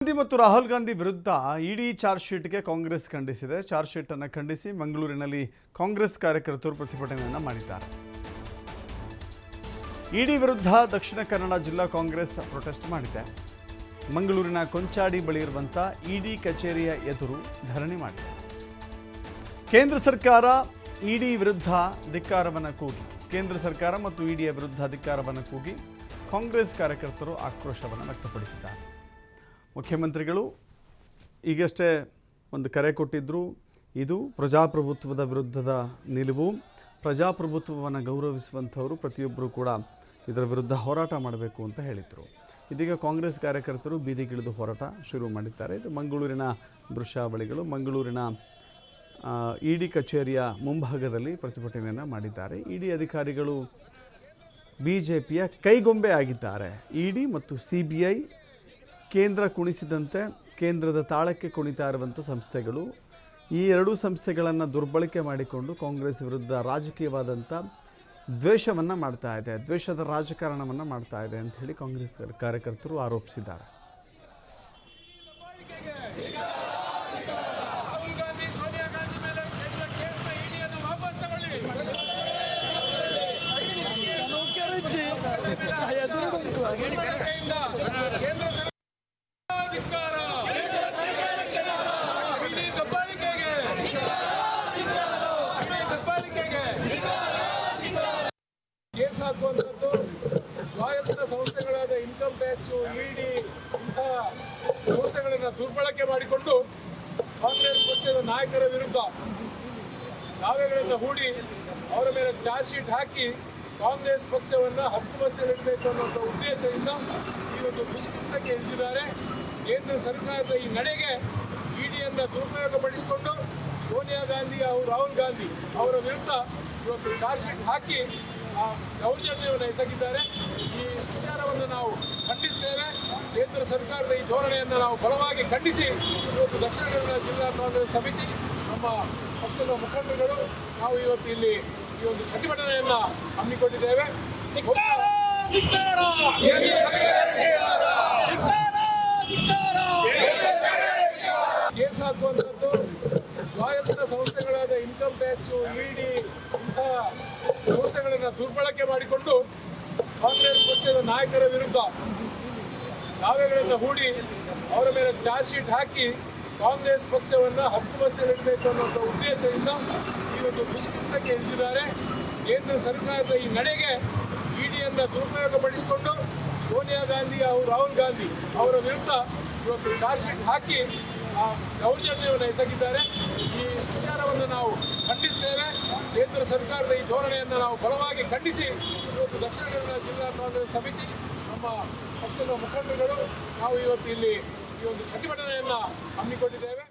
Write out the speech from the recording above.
ಗಾಂಧಿ ಮತ್ತು ರಾಹುಲ್ ಗಾಂಧಿ ವಿರುದ್ಧ ಇಡಿ ಚಾರ್ಜ್ ಶೀಟ್ಗೆ ಕಾಂಗ್ರೆಸ್ ಖಂಡಿಸಿದೆ. ಚಾರ್ಜ್ ಶೀಟ್ ಅನ್ನು ಖಂಡಿಸಿ ಮಂಗಳೂರಿನಲ್ಲಿ ಕಾಂಗ್ರೆಸ್ ಕಾರ್ಯಕರ್ತರು ಪ್ರತಿಭಟನೆಯನ್ನು ಮಾಡಿದ್ದಾರೆ. ಇಡಿ ವಿರುದ್ಧ ದಕ್ಷಿಣ ಕನ್ನಡ ಜಿಲ್ಲಾ ಕಾಂಗ್ರೆಸ್ ಪ್ರೊಟೆಸ್ಟ್ ಮಾಡಿದೆ. ಮಂಗಳೂರಿನ ಕೊಂಚಾಡಿ ಬಳಿ ಇರುವಂಥ ಇಡಿ ಕಚೇರಿಯ ಎದುರು ಧರಣಿ ಮಾಡಿದೆ. ಕೇಂದ್ರ ಸರ್ಕಾರ ಇಡಿ ವಿರುದ್ಧ ಧಿಕ್ಕಾರವನ್ನು ಕೂಗಿ ಕೇಂದ್ರ ಸರ್ಕಾರ ಮತ್ತು ಇಡಿಯ ವಿರುದ್ಧ ಧಿಕ್ಕಾರವನ್ನು ಕೂಗಿ ಕಾಂಗ್ರೆಸ್ ಕಾರ್ಯಕರ್ತರು ಆಕ್ರೋಶವನ್ನು ವ್ಯಕ್ತಪಡಿಸಿದ್ದಾರೆ. ಮುಖ್ಯಮಂತ್ರಿಗಳು ಈಗಷ್ಟೇ ಒಂದು ಕರೆ ಕೊಟ್ಟಿದ್ದರು. ಇದು ಪ್ರಜಾಪ್ರಭುತ್ವದ ವಿರುದ್ಧದ ನಿಲುವು. ಪ್ರಜಾಪ್ರಭುತ್ವವನ್ನು ಗೌರವಿಸುವಂಥವರು ಪ್ರತಿಯೊಬ್ಬರು ಕೂಡ ಇದರ ವಿರುದ್ಧ ಹೋರಾಟ ಮಾಡಬೇಕು ಅಂತ ಹೇಳಿದರು. ಇದೀಗ ಕಾಂಗ್ರೆಸ್ ಕಾರ್ಯಕರ್ತರು ಬೀದಿಗಿಳಿದು ಹೋರಾಟ ಶುರು ಮಾಡಿದ್ದಾರೆ. ಇದು ಮಂಗಳೂರಿನ ದೃಶ್ಯಾವಳಿಗಳು. ಮಂಗಳೂರಿನ ಇಡಿ ಕಚೇರಿಯ ಮುಂಭಾಗದಲ್ಲಿ ಪ್ರತಿಭಟನೆಯನ್ನು ಮಾಡಿದ್ದಾರೆ. ಇಡಿ ಅಧಿಕಾರಿಗಳು ಬಿಜೆಪಿಯ ಕೈಗೊಂಬೆ ಆಗಿದ್ದಾರೆ. ಇಡಿ ಮತ್ತು CBI ಕೇಂದ್ರ ಕುಣಿಸಿದಂತೆ ಕೇಂದ್ರದ ತಾಳಕ್ಕೆ ಕುಣಿತಾ ಇರುವಂಥ ಸಂಸ್ಥೆಗಳು. ಈ ಎರಡೂ ಸಂಸ್ಥೆಗಳನ್ನು ದುರ್ಬಳಕೆ ಮಾಡಿಕೊಂಡು ಕಾಂಗ್ರೆಸ್ ವಿರುದ್ಧ ರಾಜಕೀಯವಾದಂಥ ದ್ವೇಷವನ್ನು ಮಾಡ್ತಾ ಇದೆ, ದ್ವೇಷದ ರಾಜಕಾರಣವನ್ನು ಮಾಡ್ತಾ ಇದೆ ಅಂತ ಹೇಳಿ ಕಾಂಗ್ರೆಸ್ ಕಾರ್ಯಕರ್ತರು ಆರೋಪಿಸಿದ್ದಾರೆ. ಕೇಸ್ ಹಾಕುವಂಥದ್ದು ಸ್ವಾಯತ್ತ ಸಂಸ್ಥೆಗಳಾದ ಇನ್ಕಮ್ ಟ್ಯಾಕ್ಸ್, ಇಡಿ ಇಂತಹ ಸಂಸ್ಥೆಗಳನ್ನು ದುರ್ಬಳಕೆ ಮಾಡಿಕೊಂಡು ಕಾಂಗ್ರೆಸ್ ಪಕ್ಷದ ನಾಯಕರ ವಿರುದ್ಧ ದಾವೆಗಳನ್ನು ಹೂಡಿ ಅವರ ಮೇಲೆ ಚಾರ್ಜ್ ಶೀಟ್ ಹಾಕಿ ಕಾಂಗ್ರೆಸ್ ಪಕ್ಷವನ್ನು ಹಕ್ಕುಬಸ್ಸಿಡಬೇಕು ಅನ್ನುವಂಥ ಉದ್ದೇಶದಿಂದ ಈ ಒಂದು ದುಷ್ಕೃತ್ಯಕ್ಕೆ ಇಳಿದಿದ್ದಾರೆ. ಕೇಂದ್ರ ಸರ್ಕಾರದ ಈ ನಡೆಗೆ ಇಡಿಯನ್ನು ದುರುಪಯೋಗಪಡಿಸಿಕೊಂಡು ಸೋನಿಯಾ ಗಾಂಧಿ ಹಾಗೂ ರಾಹುಲ್ ಗಾಂಧಿ ಅವರ ವಿರುದ್ಧ ಇವತ್ತು ಚಾರ್ಜ್ ಶೀಟ್ ಹಾಕಿ ದೌರ್ಜನ್ಯವನ್ನು ಎಸಗಿದ್ದಾರೆ. ಈ ವಿಚಾರವನ್ನು ನಾವು ಖಂಡಿಸ್ತೇವೆ. ಕೇಂದ್ರ ಸರ್ಕಾರದ ಈ ಧೋರಣೆಯನ್ನು ನಾವು ಬಲವಾಗಿ ಖಂಡಿಸಿ ಇವತ್ತು ದಕ್ಷಿಣ ಕನ್ನಡ ಜಿಲ್ಲಾ ಕಾಂಗ್ರೆಸ್ ಸಮಿತಿ, ನಮ್ಮ ಪಕ್ಷದ ಮುಖಂಡರುಗಳು ನಾವು ಇವತ್ತು ಇಲ್ಲಿ ಈ ಒಂದು ಪ್ರತಿಭಟನೆಯನ್ನು ಹಮ್ಮಿಕೊಂಡಿದ್ದೇವೆ. ಕೇಸ್ ಹಾಕುವಂಥದ್ದು ಸ್ವಾಯತ್ತ ಸಂಸ್ಥೆಗಳಾದ ಇನ್ಕಮ್ ಟ್ಯಾಕ್ಸ್, ಇಡಿ ಇಂತಹ ಸಂಸ್ಥೆಗಳನ್ನು ದುರ್ಬಳಕೆ ಮಾಡಿಕೊಂಡು ಕಾಂಗ್ರೆಸ್ ಪಕ್ಷದ ನಾಯಕರ ವಿರುದ್ಧ ದಾವೆಗಳನ್ನು ಹೂಡಿ ಅವರ ಮೇಲೆ ಚಾರ್ಜ್ ಶೀಟ್ ಹಾಕಿ ಕಾಂಗ್ರೆಸ್ ಪಕ್ಷವನ್ನು ಹಕ್ಕುಬಸ್ಸಿಡಬೇಕು ಅನ್ನುವಂಥ ಉದ್ದೇಶದಿಂದ ಈ ಒಂದು ದುಷ್ಕೃತ್ಯಕ್ಕೆ ಇಳಿದಿದ್ದಾರೆ. ಕೇಂದ್ರ ಸರ್ಕಾರದ ಈ ನಡೆಗೆ ಇಡಿಯನ್ನು ದುರುಪಯೋಗಪಡಿಸಿಕೊಂಡು ಸೋನಿಯಾ ಗಾಂಧಿ ಹಾಗೂ ರಾಹುಲ್ ಗಾಂಧಿ ಅವರ ವಿರುದ್ಧ ಇವತ್ತು ಚಾರ್ಜ್ ಶೀಟ್ ಹಾಕಿ ದೌರ್ಜನ್ಯವನ್ನು ಎಸಗಿದ್ದಾರೆ. ಈ ವಿಚಾರವನ್ನು ನಾವು ಖಂಡಿಸ್ತೇವೆ. ಕೇಂದ್ರ ಸರ್ಕಾರದ ಈ ಧೋರಣೆಯನ್ನು ನಾವು ಬಲವಾಗಿ ಖಂಡಿಸಿ ಇವತ್ತು ದಕ್ಷಿಣ ಕನ್ನಡ ಜಿಲ್ಲಾ ಕಾಂಗ್ರೆಸ್ ಸಮಿತಿ, ನಮ್ಮ ಪಕ್ಷದ ಮುಖಂಡರುಗಳು ನಾವು ಇವತ್ತು ಇಲ್ಲಿ ಈ ಒಂದು ಪ್ರತಿಭಟನೆಯನ್ನು ಹಮ್ಮಿಕೊಂಡಿದ್ದೇವೆ.